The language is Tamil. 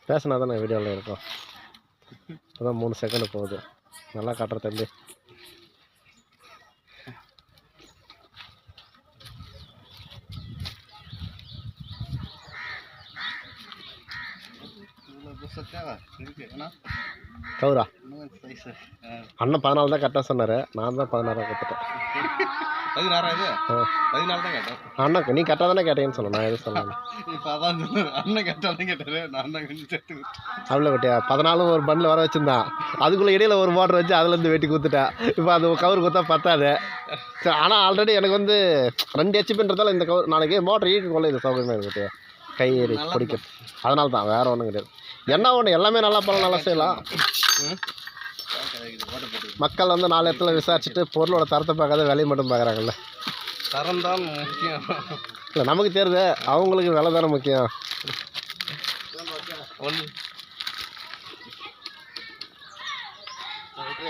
பேசினா தானே வீடியோவில் இருக்கும். அதான் 3 செகண்ட் போகுது. நல்லா காட்டுற தம்பி. கவுரா அண்ணன் 14 தான் கரெக்டாக சொன்னார். நான் தான் 16 கொடுத்துட்டேன். 16 இது 14 தான் கேட்டேன். அண்ணா நீ கரெக்டாக தானே கேட்டேன்னு சொன்னேன். நான் எதுவும் சொன்னேன். இப்போ அதான் அண்ணன் கரெக்டாக தான் கேட்டாரு. நான் தான் கொஞ்சம் சேர்த்து அவ்வளோ குட்டியா 14 ஒரு பண்டில் வர வச்சுருந்தான். அதுக்குள்ளே இடையில ஒரு மோட்டர் வச்சு அதுலேருந்து வெட்டி கொடுத்துட்டேன். இப்போ அது கவர் கொடுத்தா பத்தாது. சரி, ஆனால் ஆல்ரெடி எனக்கு வந்து 2 ஹெச்பின்றதால இந்த கவர் நாளைக்கு மோட்டர் ஈக்குள்ள இது சௌகரியமாக இருக்குது. கை ஏறி பிடிக்க. அதனால தான் வேறு ஒன்றும் கிடையாது. என்ன ஒன்று எல்லாமே நல்லா பண்ணலாம், நல்லா செய்யலாம். மக்கள் வந்து 4 இடத்துல விசாரிச்சுட்டு பொருளோட தரத்தை பார்க்காத விலையை மட்டும் பார்க்குறாங்கல்ல. தரம் தான் முக்கியம். இல்லை நமக்கு தெரியுது, அவங்களுக்கு விலை தானே முக்கியம்.